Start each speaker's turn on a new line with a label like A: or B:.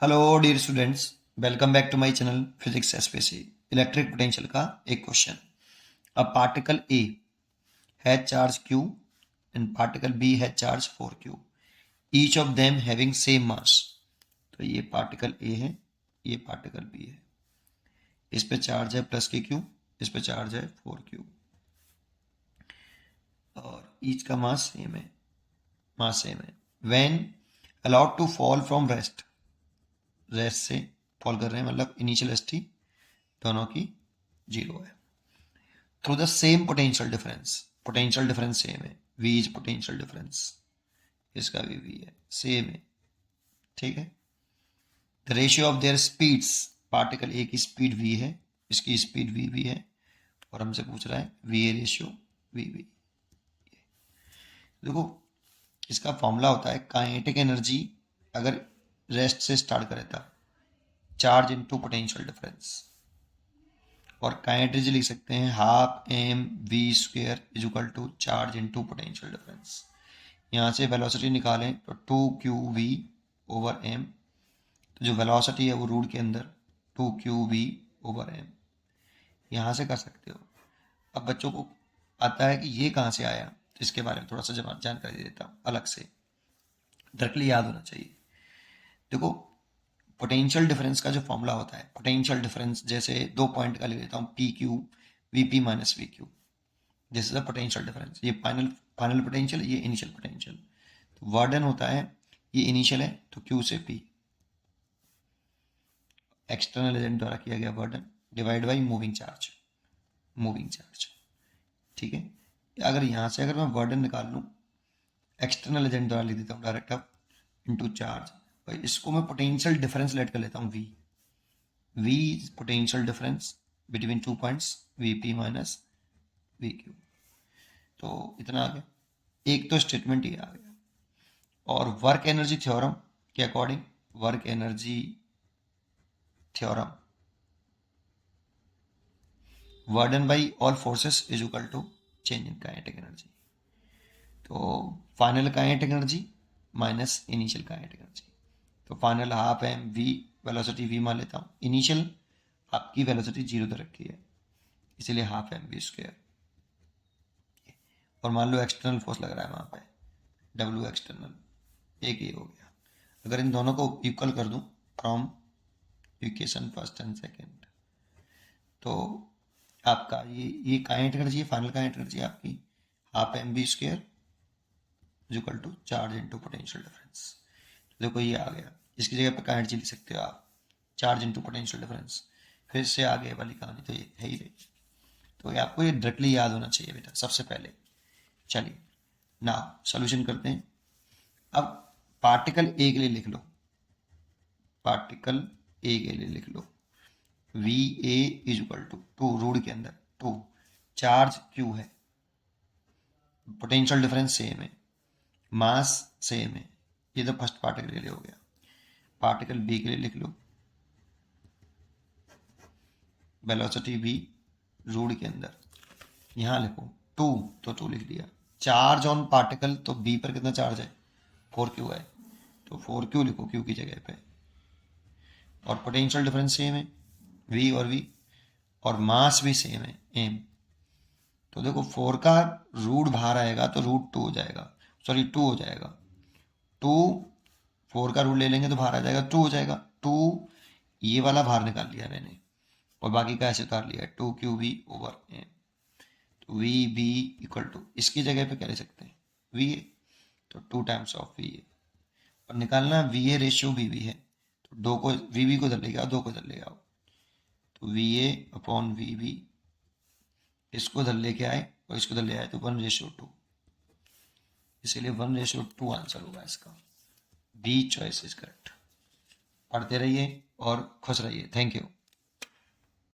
A: Hello dear students, welcome back to my channel physics SPC. Electric potential का एक question. A particle A has charge q and particle B has charge 4q, each of them having same mass. तो ये particle A है, ये particle B है। इस पे charge है प्लस के q, इस पे चार्ज है 4q और ईच का मास सेम है। When allowed to fall from rest से फॉल कर रहे हैं, मतलब इनिशियल एसटी दोनों की 0 है। Through the same potential difference same है। v इज पोटेंशियल डिफरेंस, इसका भी v है, सेम है। ठीक है। The ratio of their speeds, particle A की स्पीड v है, इसकी स्पीड v भी है, और हमसे पूछ रहा है v a ratio v b। देखो, इसका फॉर्मूला होता है काइनेटिक एनर्जी अगर रेस्ट से स्टार्ट करें तब चार्ज इनटू पोटेंशियल डिफरेंस, और काइनेटिक एनर्जी लिख सकते हैं half m v square is equal to charge into potential difference. यहाँ से वेलोसिटी निकालें तो 2qv ओवर एम, तो जो वेलोसिटी है वो रूट के अंदर 2qv ओवर एम, यहाँ से कर सकते हो। अब बच्चों को आता है कि ये कहाँ से आया, तो इसके बारे में थोड़ा सा जानकारी दे देता हूँ अलग से, डायरेक्टली याद होना चाहिए। देखो, पोटेंशियल डिफरेंस का जो फॉर्मूला होता है, पोटेंशियल डिफरेंस जैसे 2 पॉइंट का ले लेता हूँ P Q V P minus we Q, this is the potential difference. ये फाइनल पोटेंशियल, ये इनिशियल पोटेंशियल। तो वर्डन होता है, ये इनिशियल है तो क्यू से पी, एक्सटर्नल एजेंट द्वारा किया गया वर्डन डिवाइड बाई मूविंग चार्ज। ठीक है। अगर यहाँ से अगर मैं वर्डन निकाल लूँ, एक्सटर्नल एजेंट द्वारा लिख देता हूँ डायरेक्ट अप इंटू चार्ज, भाई इसको मैं पोटेंशियल डिफरेंस लेट कर लेता हूँ v is potential difference between 2 points vp minus vq। तो इतना आ गया, एक तो स्टेटमेंट ये आ गया। और वर्क एनर्जी थ्योरम के according, work energy theorem, work done by all forces is equal to change in kinetic energy. तो final kinetic energy minus initial kinetic energy, तो final half m v, velocity v मान लेता हूँ, initial आपकी velocity 0 तक रखी है, इसीलिए हाफ एम वी स्क्वायर। और मान लो एक्सटर्नल फोर्स लग रहा है वहाँ पे, डब्ल्यू एक्सटर्नल, एक ये हो गया। अगर इन दोनों को इक्वल कर दूं from equation first and second, तो आपका ये kinetic energy, final kinetic energy आपकी half m v square is equal to charge into potential difference. देखो ये आ गया, इसकी जगह पे काइनेटिक लिख सकते हो आप, चार्ज इनटू पोटेंशियल डिफरेंस। फिर से आगे वाली कहानी तो ये है ही रही। तो ये आपको ये डायरेक्टली याद होना चाहिए बेटा सबसे पहले। चलिए ना सोल्यूशन करते हैं। अब पार्टिकल ए के लिए लिख लो, पार्टिकल ए के लिए लिख लो v A is equal to 2, root के अंदर 2, चार्ज क्यू है, पोटेंशियल डिफरेंस सेम है, मास सेम है। ये तो फर्स्ट पार्टिकल के लिए हो गया। पार्टिकल बी के लिए लिख लो वेलोसिटी बी, रूट के अंदर, यहाँ लिखो 2, तो 2 लिख दिया। चार्ज ऑन पार्टिकल, तो बी पर कितना चार्ज है, 4q है, तो 4q लिखो q की जगह पे। और पोटेंशियल डिफरेंस सेम है v और v, और मास भी सेम है m। तो देखो 4 का रूट बाहर आएगा तो रूट 2 हो जाएगा, सॉरी 2 हो जाएगा। 2, 4 का रूट ले लेंगे तो बाहर आ जाएगा 2 हो जाएगा। 2 ये वाला बाहर निकाल लिया मैंने, और बाकी का ऐसे उतार लिया, 2qv ओवर m। तो वी बी इक्वल टू, इसकी जगह पे क्या ले सकते हैं वी ए, तो 2 टाइम्स ऑफ वी ए। और निकालना v A ratio v B है, तो 2 को वी बी को इधर ले आओ, 2 को इधर ले आओ, तो v A upon v B, इसको इधर लेके आए और इसको इधर ले आए तो 1:2, इसीलिए 1:2 आंसर होगा इसका। B choice is correct. पढ़ते रहिए और खुश रहिए। Thank you.